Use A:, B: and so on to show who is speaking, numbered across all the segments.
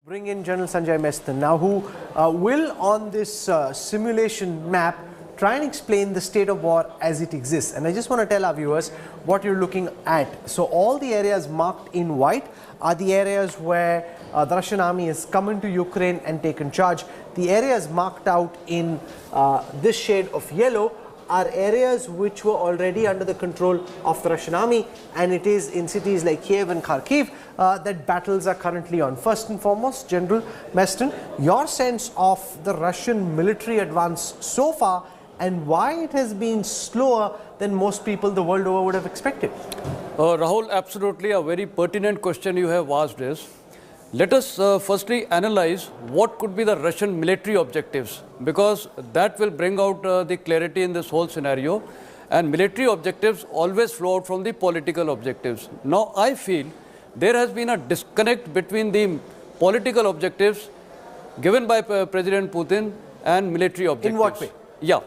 A: Bring in General Sanjay Mestan now, who will on this simulation map try and explain the state of war as it exists. And I just want to tell our viewers what you're looking at. So all the areas marked in white are the areas where the Russian army has come into Ukraine and taken charge. The areas marked out in this shade of yellow are areas which were already under the control of the Russian army, and it is in cities like Kiev and Kharkiv that battles are currently on. First and foremost, General Mestan, your sense of the Russian military advance so far and why it has been slower than most people the world over would have expected.
B: Rahul, absolutely a very pertinent question you have asked this. Let us firstly analyze what could be the Russian military objectives, because that will bring out the clarity in this whole scenario, and military objectives always flow out from the political objectives. Now I feel there has been a disconnect between the political objectives given by President Putin and military objectives.
A: In what way?
B: Yeah.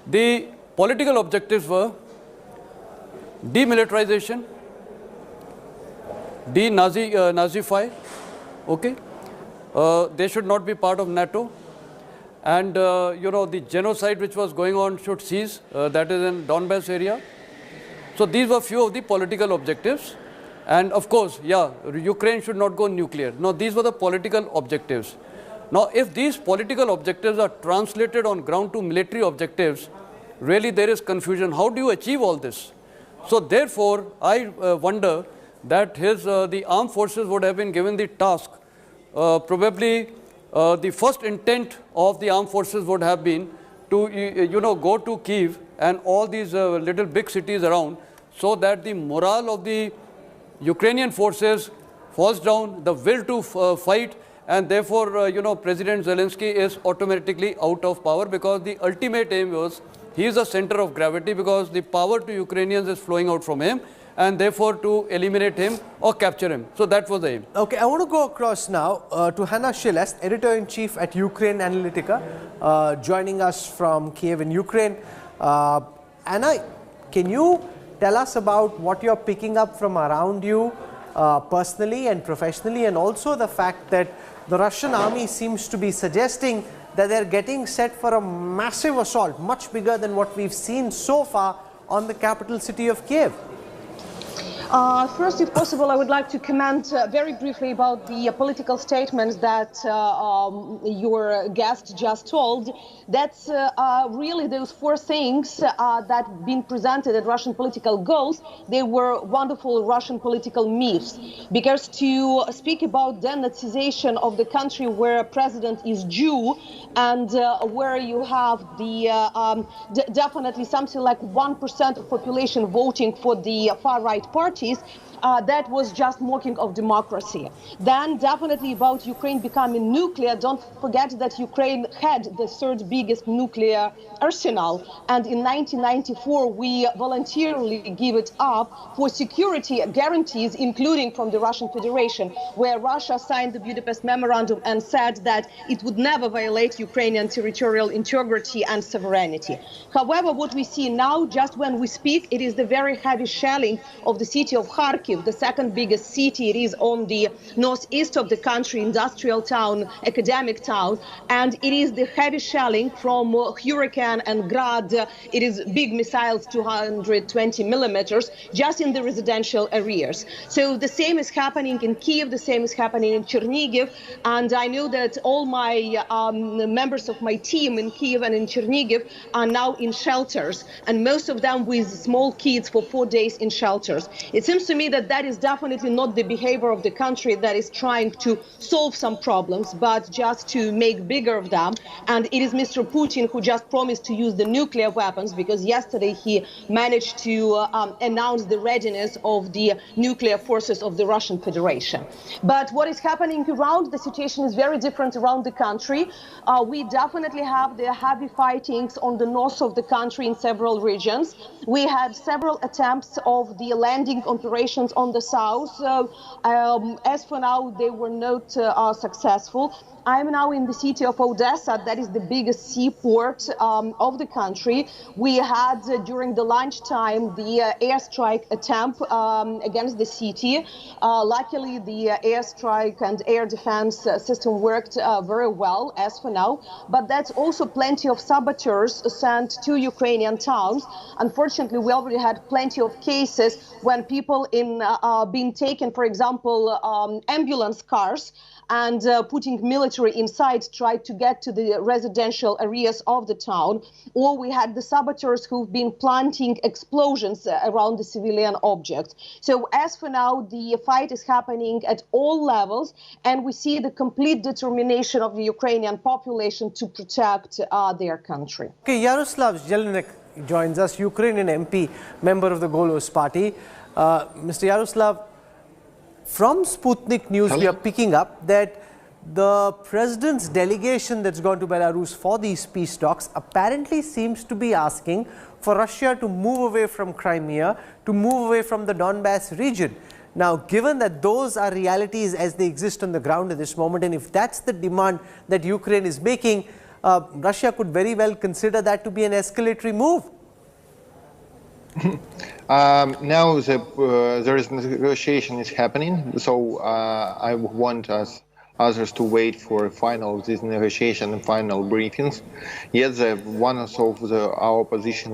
B: The political objectives were demilitarization, de-Nazify, okay, they should not be part of NATO, and the genocide which was going on should cease, that is in Donbass area. So these were few of the political objectives, and of course, yeah, Ukraine should not go nuclear. Now these were the political objectives. Now if these political objectives are translated on ground to military objectives, really there is confusion. How do you achieve all this? So therefore I wonder that the armed forces would have been given the task. Probably the first intent of the armed forces would have been to go to Kyiv and all these little big cities around, so that the morale of the Ukrainian forces falls down, the will to fight, and therefore President Zelensky is automatically out of power, because the ultimate aim was he is the center of gravity, because the power to Ukrainians is flowing out from him, and therefore to eliminate him or capture him. So that was the aim.
A: Okay, I want to go across now to Hanna Shilest, Editor-in-Chief at Ukraine Analytica, joining us from Kiev in Ukraine. Anna, can you tell us about what you're picking up from around you personally and professionally, and also the fact that the Russian army seems to be suggesting that they're getting set for a massive assault, much bigger than what we've seen so far on the capital city of Kiev?
C: First, if possible, I would like to comment very briefly about the political statements that your guest just told. That's really those four things that been presented as Russian political goals. They were wonderful Russian political myths, because to speak about denazization of the country where a president is Jew and where you have the definitely something like 1% of population voting for the far-right parties, that was just mocking of democracy. Then definitely about Ukraine becoming nuclear, don't forget that Ukraine had the third biggest nuclear arsenal, and in 1994 we voluntarily give it up for security guarantees, including from the Russian Federation, where Russia signed the Budapest Memorandum and said that it would never violate Ukrainian territorial integrity and sovereignty. However, what we see now, just when we speak, it is the very heavy shelling of the city of Kharkiv, the second biggest city. It is on the northeast of the country, industrial town, academic town, and it is the heavy shelling from Hurricane and Grad. It is big missiles, 220 millimeters, just in the residential areas. So the same is happening in Kiev, the same is happening in Chernihiv, and I know that all my members of my team in Kiev and in Chernihiv are now in shelters, and most of them with small kids for 4 days in shelters. It seems to me that that is definitely not the behavior of the country that is trying to solve some problems, but just to make bigger of them. And it is Mr. Putin who just promised to use the nuclear weapons, because yesterday he managed to announce the readiness of the nuclear forces of the Russian Federation. But what is happening around, the situation is very different around the country. We definitely have the heavy fightings on the north of the country in several regions. We had several attempts of the landing operations operations on the south. As for now, they were not successful. I'm now in the city of Odessa. That is the biggest seaport of the country. We had during the lunchtime the airstrike attempt against the city. Luckily, the airstrike and air defense system worked very well as for now. But that's also plenty of saboteurs sent to Ukrainian towns. Unfortunately, we already had plenty of cases when people in being taken, for example, ambulance cars and putting military inside tried to get to the residential areas of the town. Or we had the saboteurs who've been planting explosions around the civilian objects. So as for now, the fight is happening at all levels, and we see the complete determination of the Ukrainian population to protect their country.
A: Okay, Yaroslav Zelnik joins us, Ukrainian MP, member of the Golos party. Mr. Yaroslav, from Sputnik News, we are picking up that the president's delegation that's gone to Belarus for these peace talks apparently seems to be asking for Russia to move away from Crimea, to move away from the Donbass region. Now, given that those are realities as they exist on the ground at this moment, and if that's the demand that Ukraine is making, Russia could very well consider that to be an escalatory move.
D: Now there is negotiation is happening, so I want others to wait for final this negotiation and final briefings. Yes, one of our position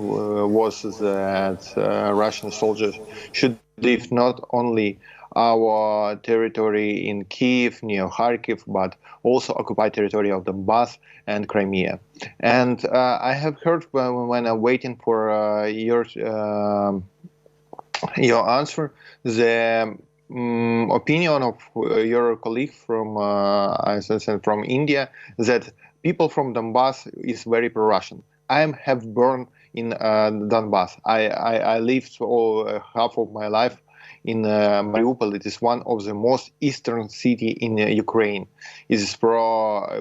D: was that Russian soldiers should leave not only our territory in Kiev, near Kharkiv, but also occupied territory of Donbass and Crimea. And I have heard when I'm waiting for your answer, the opinion of your colleague from, as I said, from India, that people from Donbass is very pro-Russian. I have born in Donbass. I lived half of my life in Mariupol. It is one of the most eastern city in Ukraine. It is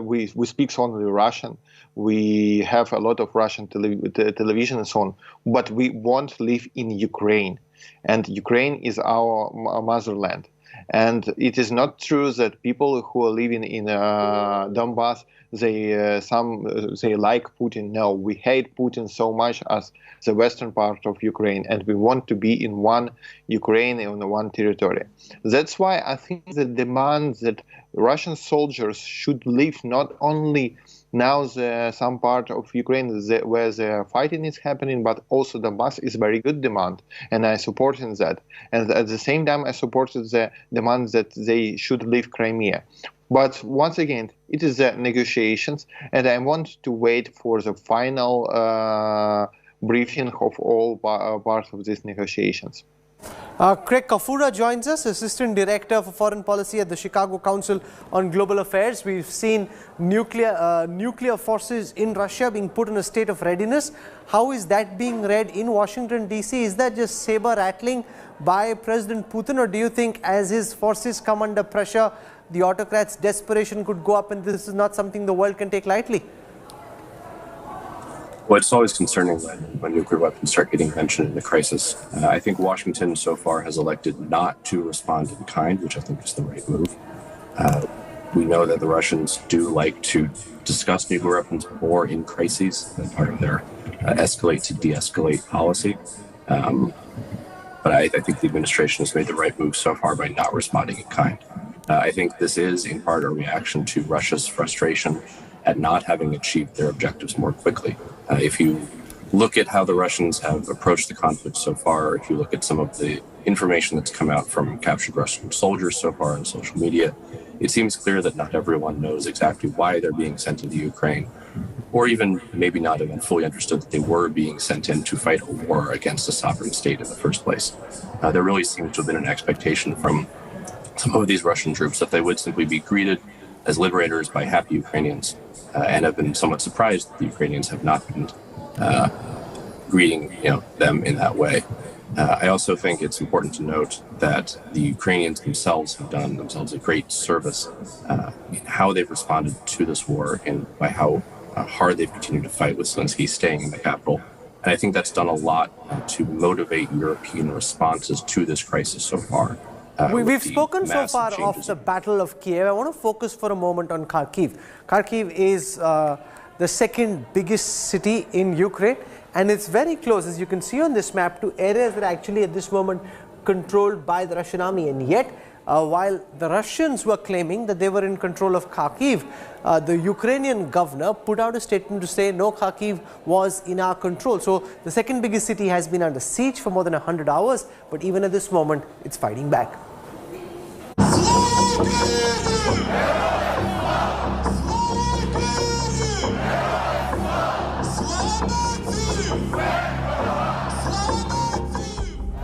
D: we speak only Russian. We have a lot of Russian television and so on, but we won't live in Ukraine. And Ukraine is our motherland. And it is not true that people who are living in Donbass, they like Putin. No, we hate Putin so much as the western part of Ukraine, and we want to be in one Ukraine, in one territory. That's why I think the demand that Russian soldiers should leave not only now some part of Ukraine where the fighting is happening, but also Donbass is very good demand, and I supported that. And at the same time, I supported the demand that they should leave Crimea. But once again, it is the negotiations, and I want to wait for the final briefing of all parts of these negotiations.
A: Craig Kafura joins us, Assistant Director for Foreign Policy at the Chicago Council on Global Affairs. We've seen nuclear forces in Russia being put in a state of readiness. How is that being read in Washington, D.C.? Is that just saber rattling by President Putin, or do you think as his forces come under pressure, the autocrat's desperation could go up and this is not something the world can take lightly?
E: Well, it's always concerning when nuclear weapons start getting mentioned in the crisis. I think Washington so far has elected not to respond in kind, which I think is the right move. We know that the Russians do like to discuss nuclear weapons more in crises as part of their escalate to de-escalate policy. But I think the administration has made the right move so far by not responding in kind. I think this is in part a reaction to Russia's frustration at not having achieved their objectives more quickly. If you look at how the Russians have approached the conflict so far, if you look at some of the information that's come out from captured Russian soldiers so far on social media, it seems clear that not everyone knows exactly why they're being sent into Ukraine, or even maybe not even fully understood that they were being sent in to fight a war against a sovereign state in the first place. There really seems to have been an expectation from some of these Russian troops that they would simply be greeted as liberators by happy Ukrainians, and have been somewhat surprised that the Ukrainians have not been greeting them in that way. I also think it's important to note that the Ukrainians themselves have done themselves a great service in how they've responded to this war and by how hard they've continued to fight with Zelensky staying in the capital And I think that's done a lot to motivate European responses to this crisis so far.
A: We've spoken so far of the Battle of Kiev. I want to focus for a moment on Kharkiv. Kharkiv is the second biggest city in Ukraine, and it's very close, as you can see on this map, to areas that are actually at this moment controlled by the Russian army. And yet, while the Russians were claiming that they were in control of Kharkiv, the Ukrainian governor put out a statement to say no, Kharkiv was in our control. So the second biggest city has been under siege for more than 100 hours, but even at this moment, it's fighting back.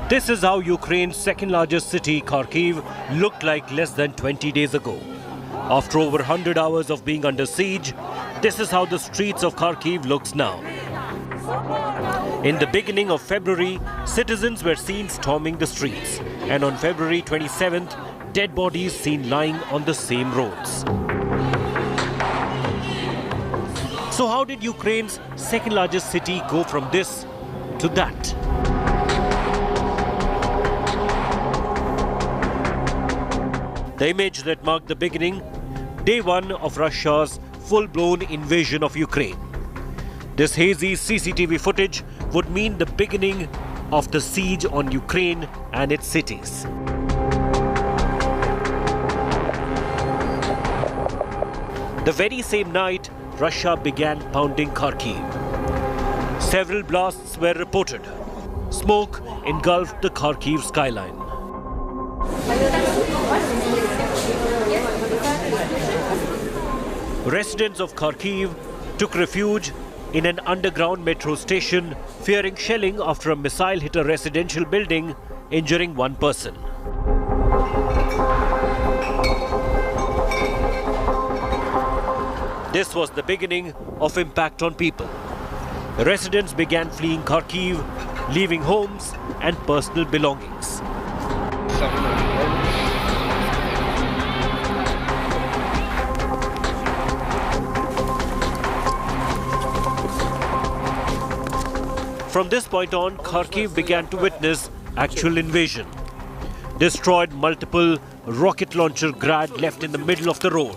F: This is how Ukraine's second largest city, Kharkiv, looked like less than 20 days ago. After over 100 hours of being under siege, this is how the streets of Kharkiv looks now. In the beginning of February, citizens were seen storming the streets, and on February 27th, dead bodies seen lying on the same roads. So how did Ukraine's second largest city go from this to that? The image that marked the beginning, day one of Russia's full-blown invasion of Ukraine. This hazy CCTV footage would mean the beginning of the siege on Ukraine and its cities. The very same night, Russia began pounding Kharkiv. Several blasts were reported. Smoke engulfed the Kharkiv skyline. Residents of Kharkiv took refuge in an underground metro station, fearing shelling after a missile hit a residential building, injuring one person. This was the beginning of impact on people. Residents began fleeing Kharkiv, leaving homes and personal belongings. From this point on, Kharkiv began to witness actual invasion. Destroyed multiple rocket launcher Grad left in the middle of the road.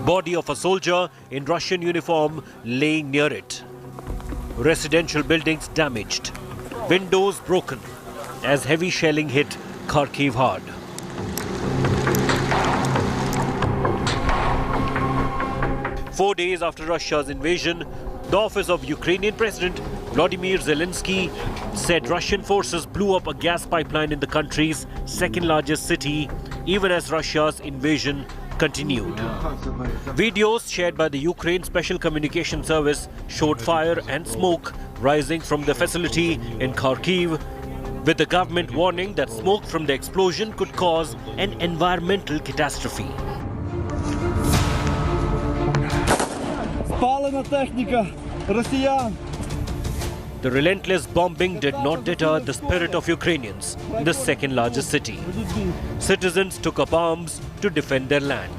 F: Body of a soldier in Russian uniform laying near it. Residential buildings damaged. Windows broken as heavy shelling hit Kharkiv hard. Four days after Russia's invasion, the office of Ukrainian President Volodymyr Zelensky said Russian forces blew up a gas pipeline in the country's second largest city, even as Russia's invasion continued. Videos shared by the Ukraine Special Communication Service showed fire and smoke rising from the facility in Kharkiv, with the government warning that smoke from the explosion could cause an environmental catastrophe. The relentless bombing did not deter the spirit of Ukrainians in the second largest city. Citizens took up arms to defend their land.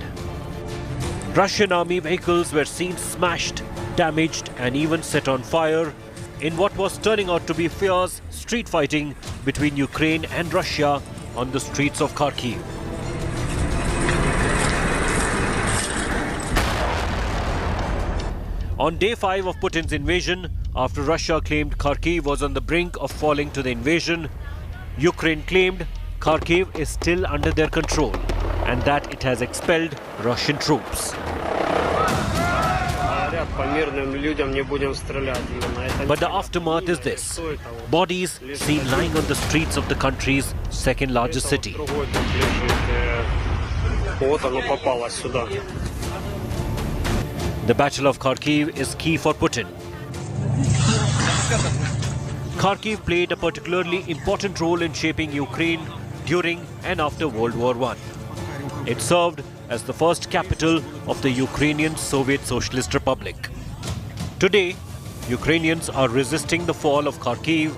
F: Russian army vehicles were seen smashed, damaged and even set on fire in what was turning out to be fierce street fighting between Ukraine and Russia on the streets of Kharkiv. On day 5 of Putin's invasion, after Russia claimed Kharkiv was on the brink of falling to the invasion, Ukraine claimed Kharkiv is still under their control and that it has expelled Russian troops. But the aftermath is this: bodies seen lying on the streets of the country's second largest city. The Battle of Kharkiv is key for Putin. Kharkiv played a particularly important role in shaping Ukraine during and after World War I. It served as the first capital of the Ukrainian Soviet Socialist Republic. Today, Ukrainians are resisting the fall of Kharkiv,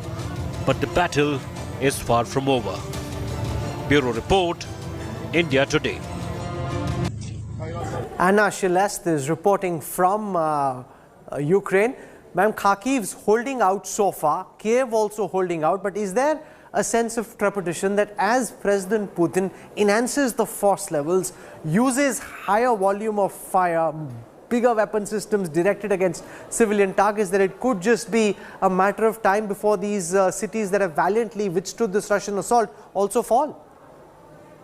F: but the battle is far from over. Bureau Report, India Today.
A: Anna Shelest is reporting from Ukraine. Ma'am, Kharkiv's holding out so far, Kiev also holding out, but is there a sense of trepidation that as President Putin enhances the force levels, uses higher volume of fire, bigger weapon systems directed against civilian targets, that it could just be a matter of time before these cities that have valiantly withstood this Russian assault also fall?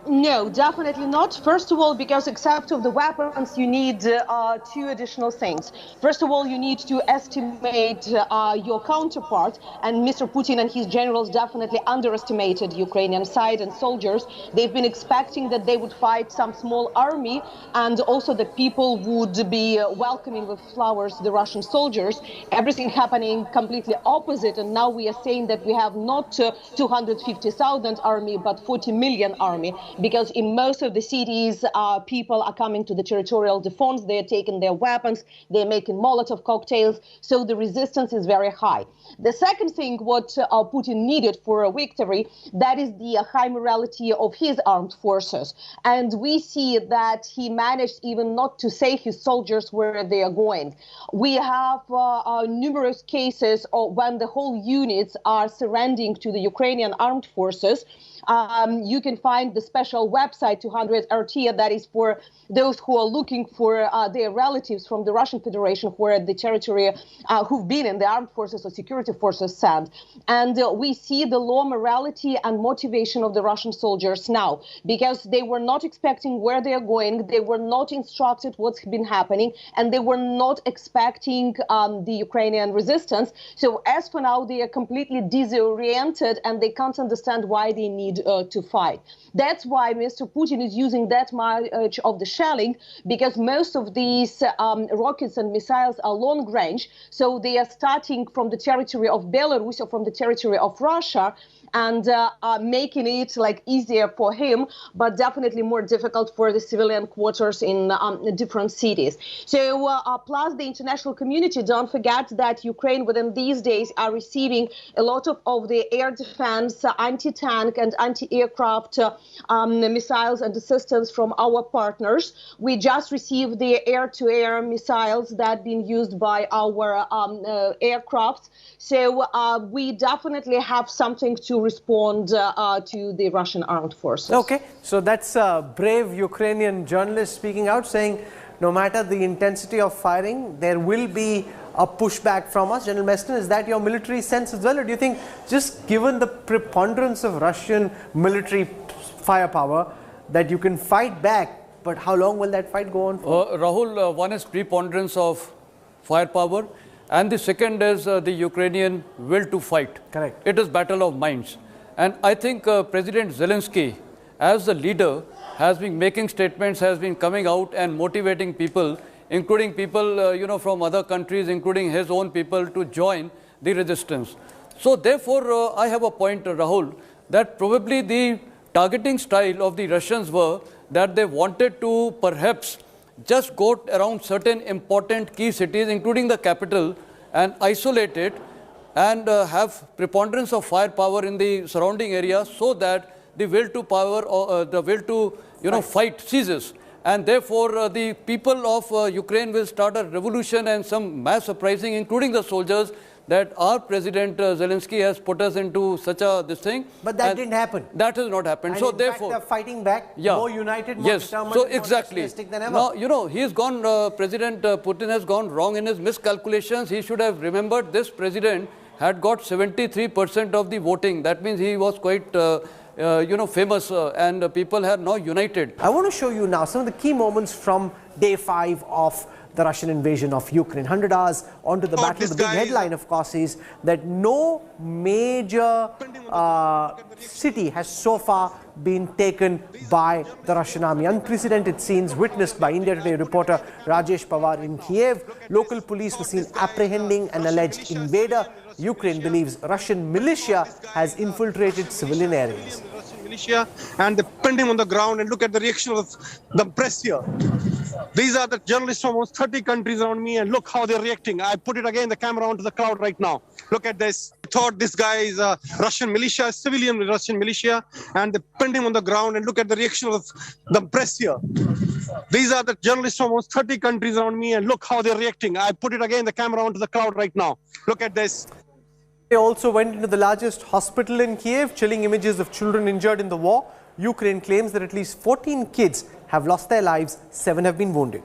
C: No, definitely not. First of all, because except of the weapons, you need two additional things. First of all, you need to estimate your counterpart, and Mr. Putin and his generals definitely underestimated Ukrainian side and soldiers. They've been expecting that they would fight some small army, and also that people would be welcoming with flowers the Russian soldiers. Everything happening completely opposite, and now we are saying that we have not 250,000 army, but 40 million army. Because in most of the cities, people are coming to the territorial defense, they're taking their weapons, they're making Molotov cocktails, so the resistance is very high. The second thing, what Putin needed for a victory, that is the high morality of his armed forces. And we see that he managed even not to say his soldiers where they are going. We have numerous cases of when the whole units are surrendering to the Ukrainian armed forces. You can find the special website 200 RT, that is for those who are looking for their relatives from the Russian Federation who are at the territory, who've been in the armed forces or security forces sent. And we see the low morality and motivation of the Russian soldiers now, because they were not expecting where they are going, they were not instructed what's been happening, and they were not expecting the Ukrainian resistance. So as for now, they are completely disoriented and they can't understand why they need to fight. That's why Mr. Putin is using that much of the shelling, because most of these rockets and missiles are long range. So they are starting from the territory of Belarus or from the territory of Russia, and making it like easier for him, but definitely more difficult for the civilian quarters in different cities. So plus the international community, don't forget that Ukraine within these days are receiving a lot of the air defense, anti-tank and anti-aircraft missiles and assistance from our partners. We just received the air-to-air missiles that have been used by our aircrafts. So we definitely have something to respond to the Russian armed forces.
A: Okay, so that's a brave Ukrainian journalist speaking out, saying no matter the intensity of firing, there will be a pushback from us. General Meston, is that your military sense as well, or do you think just given the preponderance of Russian military firepower that you can fight back, but how long will that fight go on for?
B: Rahul, one is preponderance of firepower, and the second is the Ukrainian will to fight.
A: Correct.
B: It is battle of minds. And I think President Zelensky, as the leader, has been making statements, has been coming out and motivating people, including people from other countries, including his own people, to join the resistance. So therefore, I have a point, Rahul, that probably the targeting style of the Russians were that they wanted to perhaps just go around certain important key cities, including the capital, and isolate it and have preponderance of firepower in the surrounding area, so that the will to power or the will to fight ceases. And therefore, the people of Ukraine will start a revolution and some mass uprising, including the soldiers, that our President Zelensky has put us into such a this thing.
A: But that didn't happen.
B: That has not happened.
A: And
B: so
A: in
B: therefore,
A: fact, they're fighting back, more united, more determined,
B: so
A: more
B: exactly.
A: nationalistic than ever.
B: Now, he's gone, President Putin has gone wrong in his miscalculations. He should have remembered this president had got 73% of the voting. That means he was quite famous, and people are now united.
A: I want to show you now some of the key moments from day 5 of the Russian invasion of Ukraine. 100 hours onto the battle. The big headline, of course, is that no major city has so far been taken by the Russian army. Unprecedented scenes witnessed by India Today reporter Rajesh Pawar in Kiev. Local police were seen apprehending an alleged invader. Ukraine believes Russian militia has infiltrated civilian areas.
G: Militia, and they pinned him on the ground, and look at the reaction of the press here. These are the journalists from almost 30 countries around me, and look how they're reacting. I put it again, the camera onto the crowd right now. Look at this. I thought this guy is a Russian militia, civilian Russian militia, and they pinned him on the ground, and look at the reaction of the press here. These are the journalists from almost 30 countries around me, and look how they're reacting. I put it again, the camera onto the crowd right now. Look at this.
A: They also went into the largest hospital in Kiev, chilling images of children injured in the war. Ukraine claims that at least 14 kids have lost their lives, 7 have been wounded.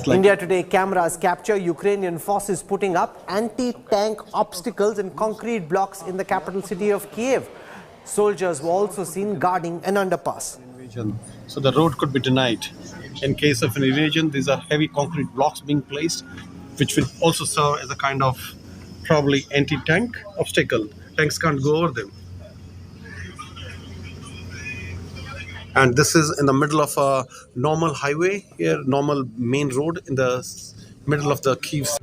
A: India Today cameras capture Ukrainian forces putting up anti-tank obstacles and concrete blocks in the capital city of Kiev. Soldiers were also seen guarding an underpass.
G: So the road could be denied. In case of an invasion, these are heavy concrete blocks being placed, which will also serve as a kind of probably anti-tank obstacle. Tanks can't go over them. And this is in the middle of a normal highway here, normal main road in the middle of the Kyiv.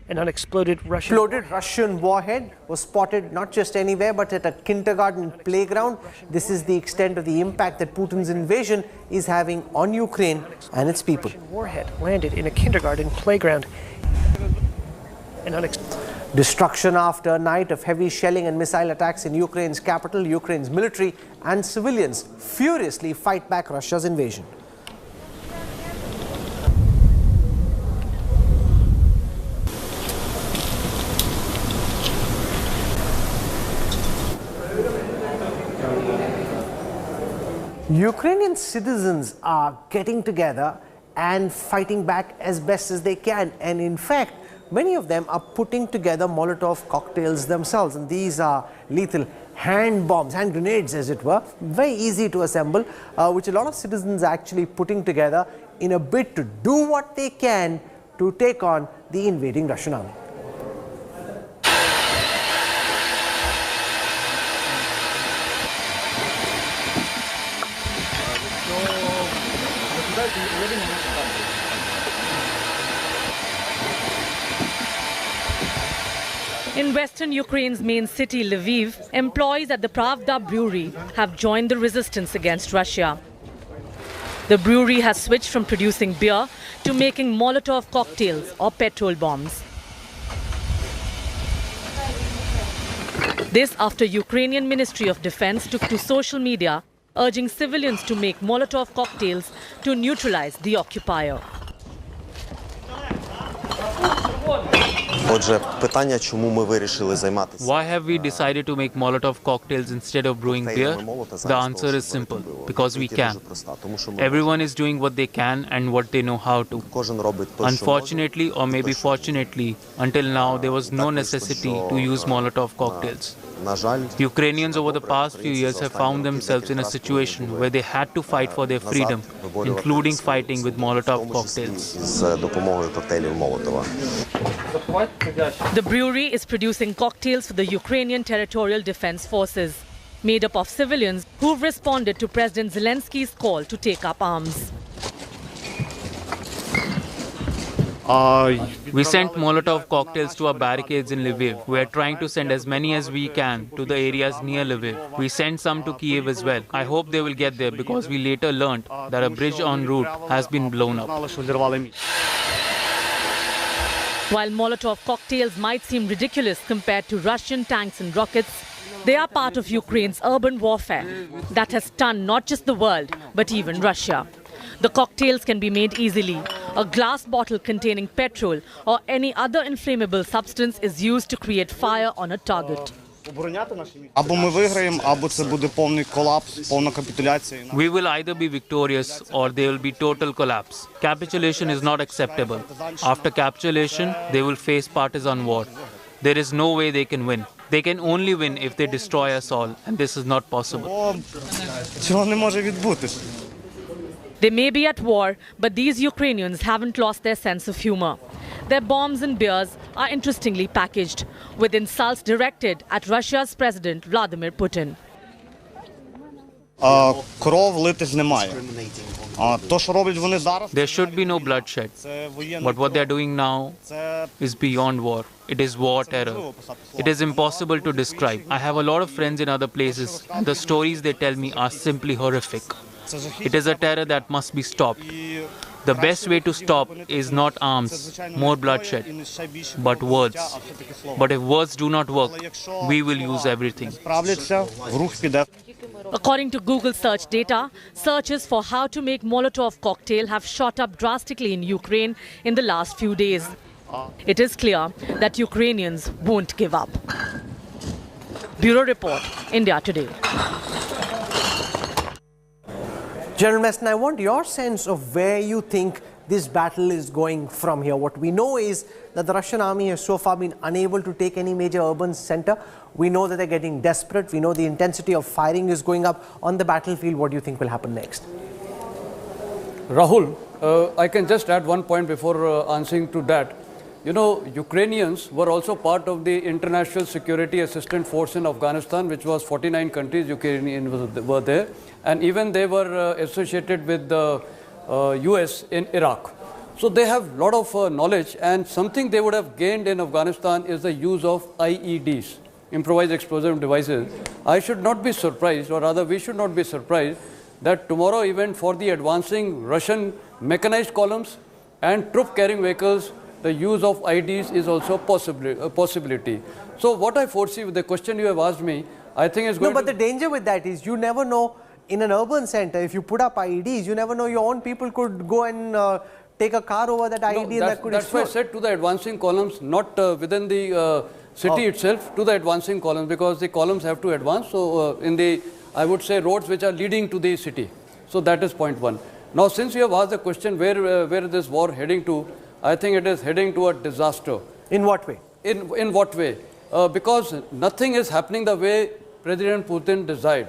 H: An unexploded Russian
A: warhead was spotted not just anywhere but at a kindergarten playground. This is the extent of the impact that Putin's invasion is having on Ukraine and its people.
H: Warhead landed in a kindergarten playground.
A: Destruction after a night of heavy shelling and missile attacks in Ukraine's capital. Ukraine's military and civilians furiously fight back Russia's invasion. Ukrainian citizens are getting together and fighting back as best as they can, and in fact many of them are putting together Molotov cocktails themselves, and these are lethal hand bombs, hand grenades as it were, very easy to assemble, which a lot of citizens are actually putting together in a bid to do what they can to take on the invading Russian army.
I: In western Ukraine's main city, Lviv, employees at the Pravda brewery have joined the resistance against Russia. The brewery has switched from producing beer to making Molotov cocktails or petrol bombs. This after Ukrainian Ministry of Defense took to social media urging civilians to make Molotov cocktails to neutralize the occupier.
J: Why have we decided to make Molotov cocktails instead of brewing beer? The answer is simple, because we can. Everyone is doing what they can and what they know how to. Unfortunately, or maybe fortunately, until now there was no necessity to use Molotov cocktails. Ukrainians over the past few years have found themselves in a situation where they had to fight for their freedom, including fighting with Molotov cocktails.
I: The brewery is producing cocktails for the Ukrainian Territorial Defense Forces, made up of civilians who've responded to President Zelensky's call to take up arms.
J: We sent Molotov cocktails to our barricades in Lviv. We are trying to send as many as we can to the areas near Lviv. We sent some to Kiev as well. I hope they will get there because we later learned that a bridge en route has been blown up.
I: While Molotov cocktails might seem ridiculous compared to Russian tanks and rockets, they are part of Ukraine's urban warfare that has stunned not just the world, but even Russia. The cocktails can be made easily. A glass bottle containing petrol or any other inflammable substance is used to create fire on a target.
J: We will either be victorious or there will be total collapse. Capitulation is not acceptable. After capitulation, they will face partisan war. There is no way they can win. They can only win if they destroy us all, and this is not possible.
I: They may be at war, but these Ukrainians haven't lost their sense of humor. Their bombs and beers are interestingly packaged, with insults directed at Russia's President Vladimir Putin.
K: Кров литись немає. То, що роблять вони зараз,
J: There should be no bloodshed. But what they are doing now is beyond war. It is war terror. It is impossible to describe. I have a lot of friends in other places, and the stories they tell me are simply horrific. It is a terror that must be stopped. The best way to stop is not arms, more bloodshed, but words. But if words do not work, we will use everything.
I: According to Google search data, searches for how to make Molotov cocktail have shot up drastically in Ukraine in the last few days. It is clear that Ukrainians won't give up. Bureau Report, India Today.
A: General Meston, I want your sense of where you think this battle is going from here. What we know is that the Russian army has so far been unable to take any major urban center. We know that they're getting desperate. We know the intensity of firing is going up on the battlefield. What do you think will happen next?
B: Rahul, I can just add one point before answering to that. You know, Ukrainians were also part of the International Security Assistance Force in Afghanistan, which was 49 countries, Ukrainians were there. And even they were associated with the US in Iraq. So they have a lot of knowledge, and something they would have gained in Afghanistan is the use of IEDs, improvised explosive devices. I should not be surprised, or rather we should not be surprised, that tomorrow even for the advancing Russian mechanized columns and troop carrying vehicles, the use of IEDs is also a possibility. So what I foresee with the question you have asked me, I think is going
A: No, but the danger with that is you never know. In an urban center, if you put up IEDs, you never know, your own people could go and take a car over that IED and that could explode.
B: That's why I said to the advancing columns, not within the city itself, to the advancing columns, because the columns have to advance. So in the, I would say, roads which are leading to the city. So that is point one. Now, since you have asked the question where is this war heading to, I think it is heading to a disaster.
A: In what way?
B: In what way? Because nothing is happening the way President Putin desired.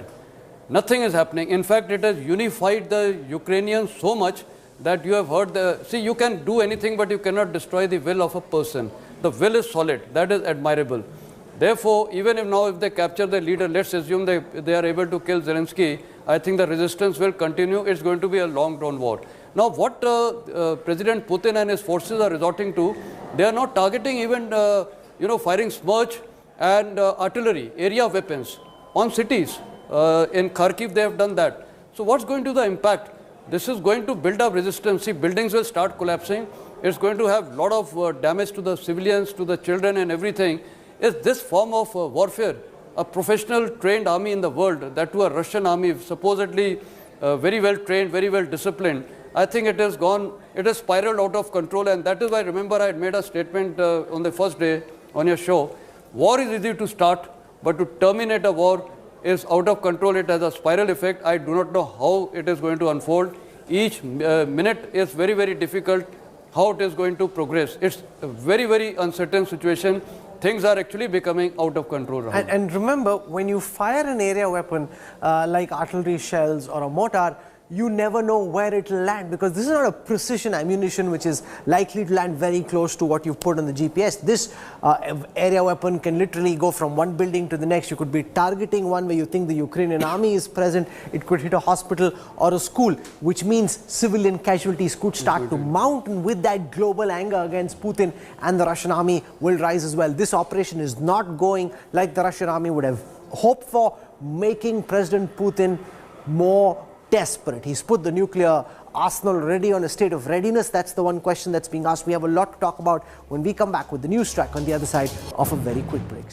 B: Nothing is happening. In fact, it has unified the Ukrainians so much that you have heard see, you can do anything, but you cannot destroy the will of a person. The will is solid. That is admirable. Therefore, even if they capture the leader, let's assume they are able to kill Zelensky, I think the resistance will continue. It's going to be a long-drawn war. Now, what President Putin and his forces are resorting to, they are not targeting even, firing Smerch and artillery, area weapons on cities. In Kharkiv, they have done that. So what's going to be the impact? This is going to build up resistance. See, buildings will start collapsing. It's going to have a lot of damage to the civilians, to the children and everything. Is this form of warfare, a professional trained army in the world, that to a Russian army, supposedly very well trained, very well disciplined, I think it has spiraled out of control. And that is why, remember, I had made a statement on the first day on your show. War is easy to start, but to terminate a war is out of control. It has a spiral effect. I do not know how it is going to unfold. Each minute is very, very difficult how it is going to progress. It's a very, very uncertain situation. Things are actually becoming out of control.
A: And remember, when you fire an area weapon like artillery shells or a mortar, you never know where it will land, because this is not a precision ammunition which is likely to land very close to what you've put on the GPS. This area weapon can literally go from one building to the next. You could be targeting one where you think the Ukrainian army is present. It could hit a hospital or a school, which means civilian casualties could start to mount, and with that, global anger against Putin and the Russian army will rise as well. This operation is not going like the Russian army would have hoped for, making President Putin more desperate. He's put the nuclear arsenal ready on a state of readiness. That's the one question that's being asked. We have a lot to talk about when we come back with the news track on the other side of a very quick break.